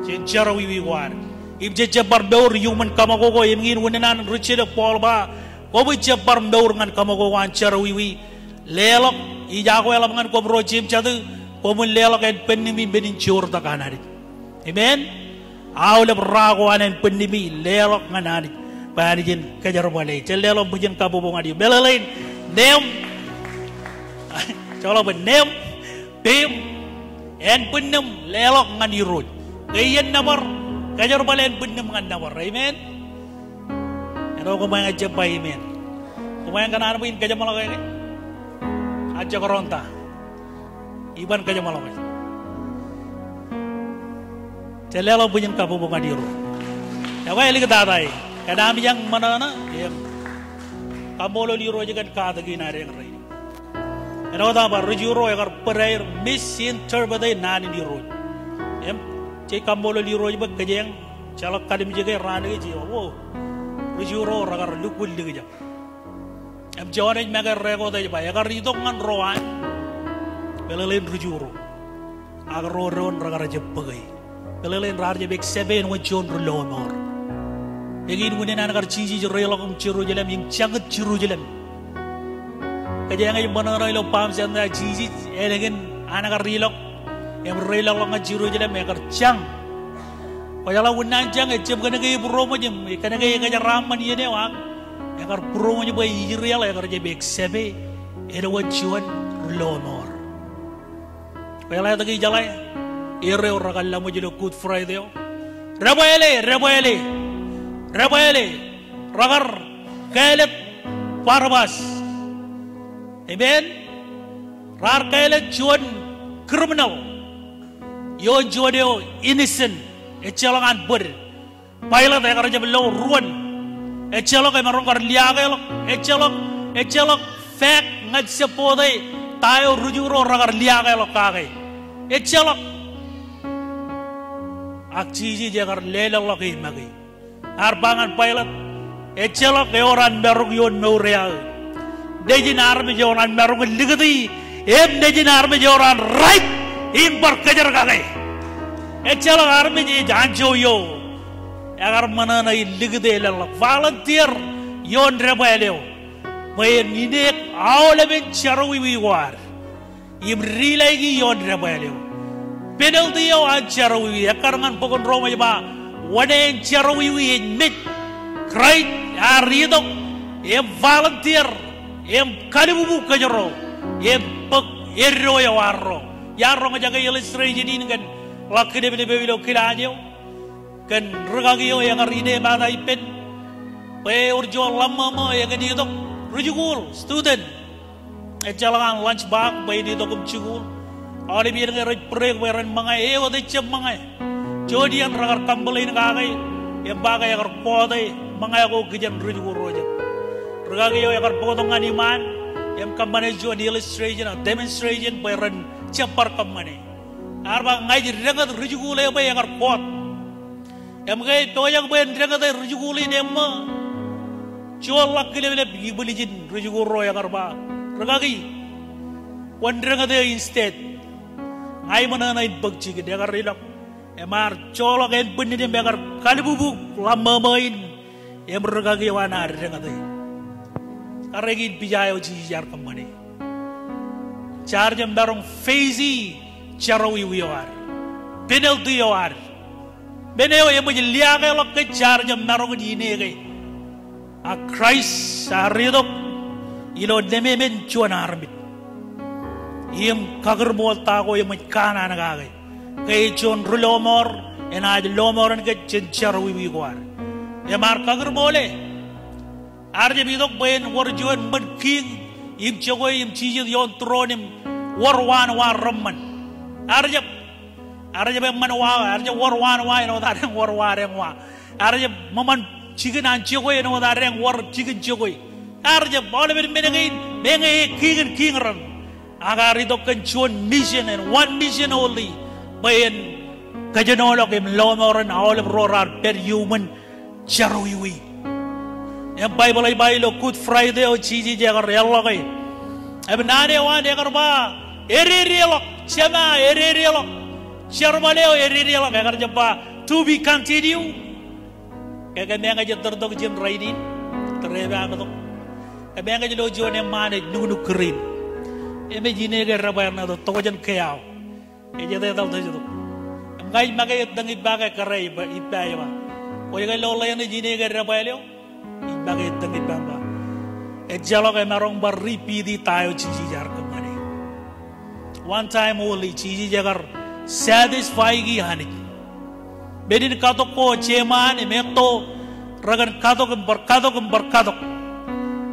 cincaro wiwi war. If jabar beur human kamagogo emgin wunenan rucide polba kobu jabar beur ngan kamagogo ancara wiwi lelok ijago elam ngan kobro cim cadu komu lelok en penimi benin ciur takanari. Amen. Awle brago anen penimi lelok nganani parijin kajar bale celelok bujin kabubong adi belalain nem colo benem bim en penem lelok ngan irut kayen nabar kajar balen benem ngan nabar. Amen. Ero ko may aja pa amen. Kumayan kanan mo in kajar malakay ni aja koronta iban kajar malakay celelok bujin kabubong adi irut yawa eli katatai kadami yang mana na em kamolo liro jagan kata ginare ng ray. Ano ta ba rujuro agar prayer misinterpret nani liro. Em cai kamolo liro jabag kajeng calak kadim jaga rani ji wo rujuro agar lukul liga. Em jawane magar rego ta ba agar ridok ngan roan belalen rujuro agar ron agar jebagay belalen rar jebek seben wajon rolonor. Egin wune na agar cici relok ciru jelam yang canget ciru jelam. Kaya ngayon manara ilo pam siya na cici elegen anak relok yang relok lang ciru jelam agar cang. Kaya lang wune cang ecem kana kaya promo jem kana kaya raman iya ne wang agar promo jem bay real agar jebek sebe era wajuan lonor. Kaya lang tagay jalay ere ora kala mo jelo Good Friday. Raboele ragar kailet Barabas. Amen. Rar kailet juan criminal yon juan innocent echalangan ber pilot agar jab lo ruan echalok ay marong kar liagelok echalok fake ngad sepode tayo rujuro ragar liagelok kagay echalok akciji jagar lelok lagi magi arbangan pilot echalok eoran merong yon meureal dejin arme joran merong ligati dejin arme joran right impar kejar kagay echalok arme janjo yo agar mana na ligade lelok volunteer yon rebelio mayen ninek awle ben charwi wiwar im rilagi yon rebelio penalty yo an charwi akarangan pokon roma ba Wane jarawi mit Christ aridok volunteer kalibu kajaro pek ero ya warro yarro ngajaga illustration ini kan lakide bele bele kilajo kan regagio yang aride mana ipet pe urjo lamma yang ini dok rujugul student jalangan lunch bag pe di dok rujugul ade biar ngerai prek weran mangai wade cem mangai jodian ragar kambelin kagai yang bagai yang kodai mangai ko kijan rujugul roja regagio yang potongan iman yang kambane jo di illustration demonstration weran cepar kambane arba ngaji regat rujugul ya yang kot yang mengai toyang ben regat rujugul ini emma jual lakile bele beli jin rujugul roya karba regagi wandreng ada instead ngai mana naik bagci ke dia karilak emar colok en benih dia bekar kali bubuk lama main yang regagi wana regeng ada karegi bijayo jijar kembali charge barong fazy charawi wiwar penalty war beneo yang menjeliaga lok ke charge barong di ini ke a Christ aridok ilo dememen chuan armit iem kagar bol tago yem kana nagay kay chon rulomor enaj lomor ke chenchar wi gwar emar kagar bole arje bidok ben warjuan men king im chogoy im chiji yon tronim warwan war ramman arje be man wa arje warwan wa no dareng warwareng wa arje maman chicken an chogoy no dareng war chicken chogoy arje bole ben menengay king ran agari dok kencuan mission and one mission only bayan kajanolok im lomoran awal rorar per human charwiwi yang Bible ay bailo Good Friday o chiji jagar yalla kay abnane wan jagar ba erirelok chama erirelok charmaleo erirelok jagar jaba to be continue kaya nga jatar dok jin raidin tereba ngatok kaya nga jilo juan yang mane nunu kerin eme jine ke rabayar na to tojan kayao ejete tal tajo ngai magai dangi bagai karai ba ipai ba oye kai lola yang jine ke rabayar bagai dangi bamba ejalo kai marong bar repeat tayo chiji jar kamane one time only chiji jagar satisfy gi hani bedin katok ko cheman emekto ragan katok berkatok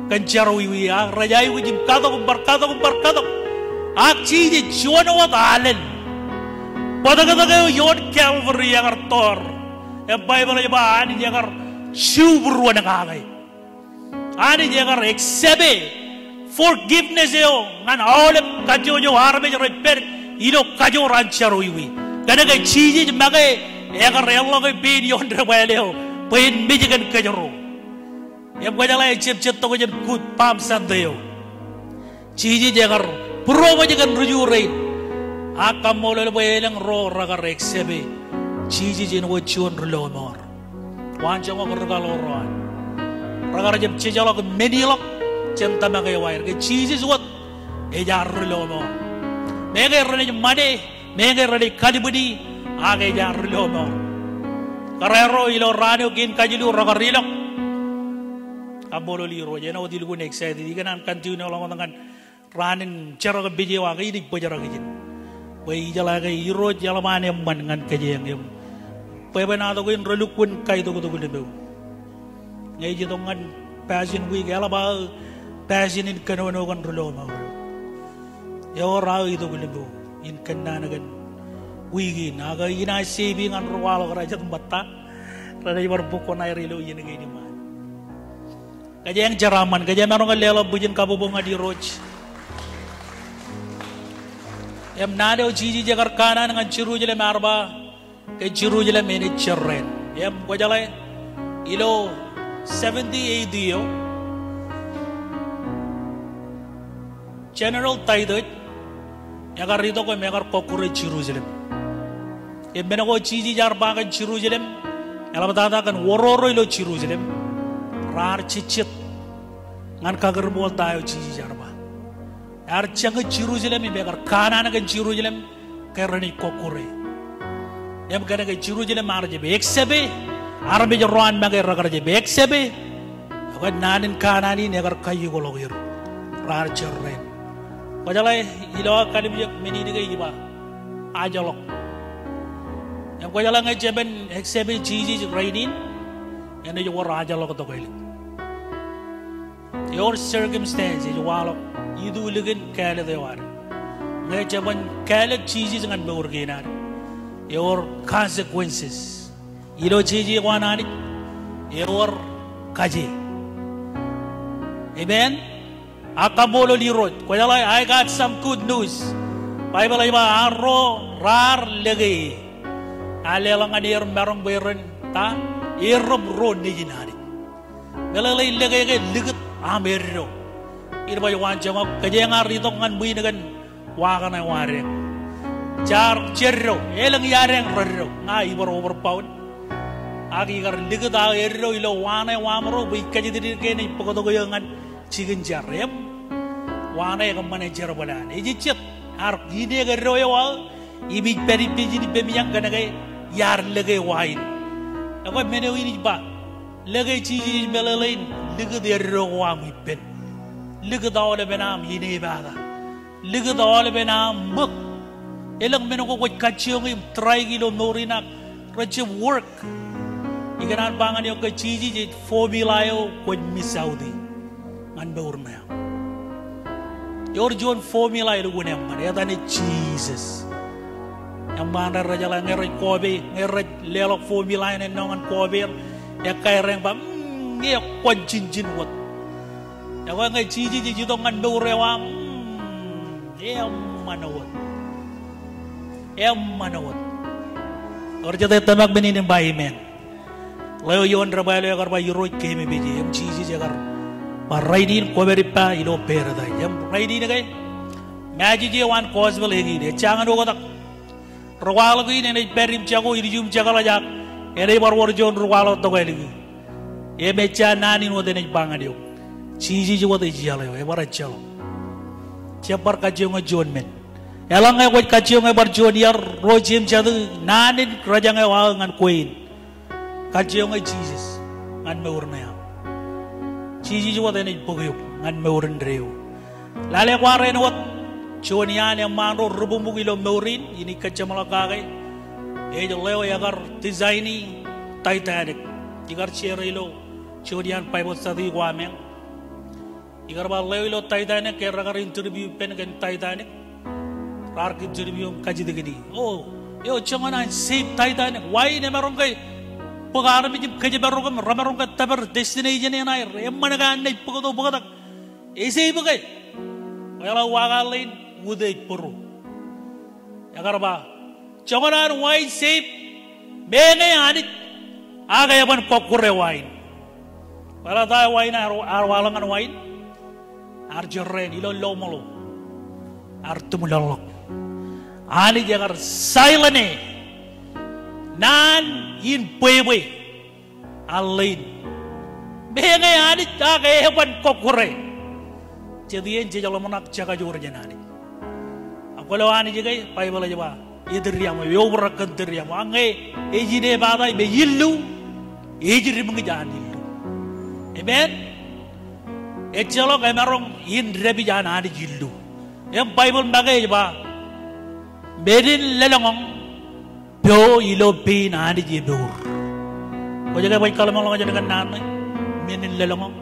kanjaro wiwi rajai wujim katok ak chiji chuano wat alen padagadaga yon Calvary yang artor e Bible ba ani jagar shubru na kagay ani jagar exebe forgiveness yo ngan olep kajo harbe repair ilo kajo rancharo wiwi kadaga chiji magay yagar yallo kay bin yon rebeleo pin bijigan kajaro yang kajala cip to kajan kut pam sandayo chiji jagar puro bajigan rujurein akam molo belang ro ragar exebe chiji jin wochon rolomor wancha ko regaloron ragar jeb chijalo ko menilok centa magay wair ke chiji suat ejar rolomor mege rene made mege rene kadibudi age jar rolomor karero ilo rano kin kajilu ragarilok abolo liro jena odil gun excited digan continue long dengan ranin cara ke biji wa ini bajara gijin bai jala ga iro jala mane man ngan kejeng yem pai bana to gun relukun kai to to gulebe ngai ji to ngan passion wi gala ba passion in kanono kan relo ma yo ra itu gulebe in kanana gan wi gi naga ina sebi ngan ruwal raja tembatta rada bar buko na relo yin ngai di ma kaja yang jaraman kaja merong lela bujin kabubunga di roj em nade o jiji jagar kanan ngan ciru jele marba ke ciru jele meni cerren em kojale ilo 70 AD yo general taidot yagar rito ko megar kokure ciru jele em benago jiji jarba kan ciru jele ela batata kan wororo ilo ciru jele rar cicit ngan kagar bol tayo cici jarba ar changa Jerusalem me begar kanan ga Jerusalem kerani kokore em kana ga Jerusalem marje be eksebe Arabe Roan Magara Beksebe, when Nanin Kanani never Kayu Gologir, Racher Rain. Kojala, Ilo Academy Menidiva, Ajalok. And Kojalanga Jeben exhibit Jesus raining, and you were Ajalok the Valley. Your circumstance is while you do look in Kala the water. Najaban Kala Jesus and Burgina. Your consequences. You know, Gigi one on it, your Kaji. Amen. Akabolo li road. Kaya I got some good news. Bible iba arro rar lagi. Alelang adir merong beren ta irob road ni jinari. Belalay lagi ke ligat amerro. Ira ba yuan jama kaya ngari to ngan bui nagan wakan ay wari. Jar cerro elang yareng rarro ngai bar overpound. Agi kar ligat a erro ilo wana wamro bui kaji diri ke ni pokok to ngan chicken jarem. Wana yang manager balan. Ijicet ar gini ke royal ibi peri piji di pemiyang kana kay yar lagay wine. Ako mene ini ba lagay chiji belalain ligat erro wam ipen. Ligat awal benam ini bada. Ligat awal benam muk. Elang meno ko kaciyong im try kilo norinak raja work. Ikanan bangan yung kachiji formula yo kod misaudi. Ngan baurna ya. Your John formula itu guna yang mana? Ya tadi Jesus. Yang mana raja lah ngerai kobe, ngerai lelok formula ini nongan kobe. Ya kaya orang bam, ya kuat cincin buat. Ya kau ngai cici cici tu ngan baurewang. Ya mana buat? Ya mana buat? Orang jadi temak benih bayi men. Lalu yon rabai lalu agar bayi roy kemi biji. Yang cici agar Raidin Koberipa, you know, paradise. Raidin again. Magic one possible again. A changan over the Rawalagin and a perim chago, Idium Chagalajak, and a war John Rawalo the Valley. A mecha nani with any bangadio. Cheesy what is yellow, ever a cello. Chapar Kachunga John men. Along with Kachunga about Junior, Rojim Chadu, Nanin, Rajanga Wang and Queen. Kachunga Jesus and Murnam. Cici juga tadi pukul ngan meurin reu. Lalu kemarin wat Jonian yang mano rubung kilo meurin ini kecemalah kagai. Leo ya kar desaini Titanic. Igar cerilo Jonian paibot tadi guameng. Igar bal leo ilo Titanic kera kar interview pen kan Titanic. Rar interview kaji degini. Oh, yo jangan save Titanic. Why ne merong kai? Pagkaram itu kerja baru kan ramai orang tabar destination yang air, emang kan naik pukul pukul tak, isi pakai, kalau wagal lain udah perlu, ya karena jangan wine save, bene adit, agak yang kokure wine, kalau tahu wine arwalangan wine, arjeren ilo lomolo, artumulolok, ani jangan silent nan in pewe alain benge adit agak hewan kokore jadi yang jauh menak jaga jor jenani aku lewani juga pai bala jaba idriam yo berakan idriam ange ejine badai be yillu ejiri mengijani amen ejalo kemarong in rebi jana adi yillu yang Bible bagai jaba bedin lelongong Yo ilo pin adi jibur. Kau jaga baik kalau malang aja dengan nana, minin lelong.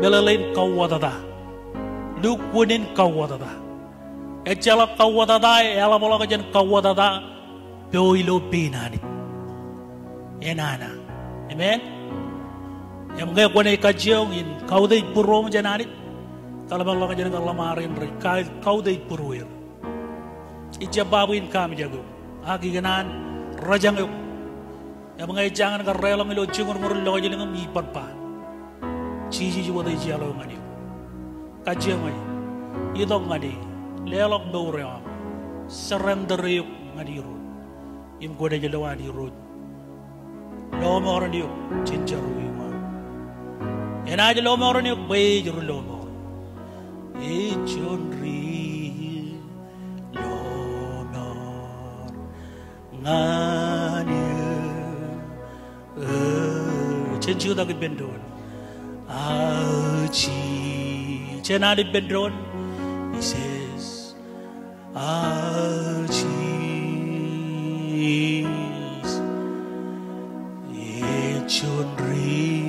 Belalain kau wadada, lukunin kau wadada. Ecala kau wadada, ela malang aja kau wadada. Yo ilo pin adi. Enana, amen. Yang mungkin kau ni kajiong in kau deh purwo macam nani. Kalau malang aja dengan lamarin kau deh purwir. Ijabawin kami jago. Agi ganan rajang yuk. Yang mengai jangan kerelong ilo cungur murul lo jadi ngam ipar pa. Cici juga dah jalo ngani. Kajian ngai. Itu ngani. Lelok bauream. Surrender yuk ngani road. Im kau dah jalo ngani road. Lo moran yuk cincaru yuk. Enak jalo moran yuk bayi juru lo moran. Ijunri. Ngani Chenchuda Bendron. Achi. Chenadi Bendron. He says, Achi. Chundri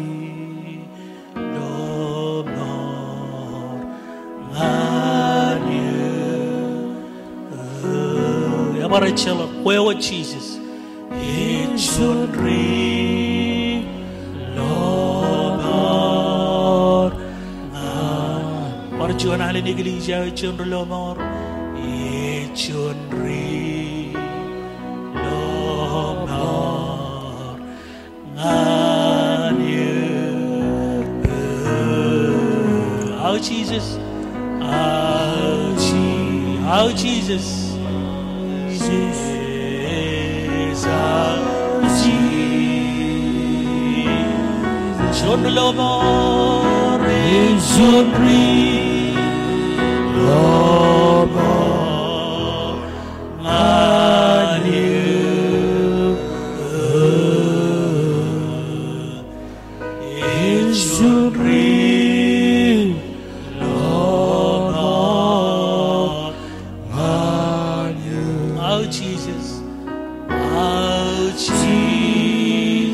no more manu. Yamarachela, where was Jesus? Chundri no more. Marjuan halin iglesia chundri no more. Chundri no more. Oh Jesus, oh Jesus, Jesus, oh Jesus, John Lomor, John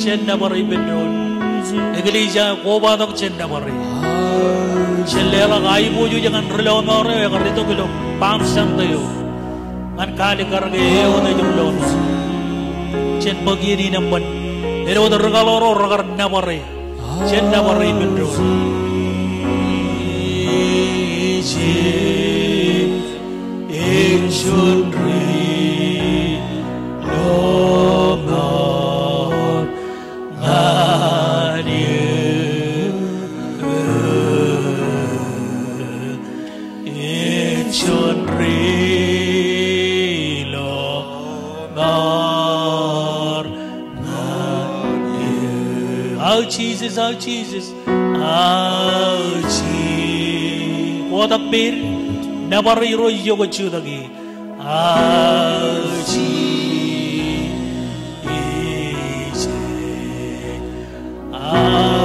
Chendabari Bendron, Iglesia, Kobadak Chendabari, Chelera Gaibu, jangan relonore, Garito Bilo, Pam Santayo, and Kali Karge, on the Jumlon, Chenbogini number, there was the Regaloro Ragarnabari, Chendabari Bendron. Oh Jesus, oh Jesus, oh Jesus. What a beer, never hero yoga chudagi. Oh Jesus, oh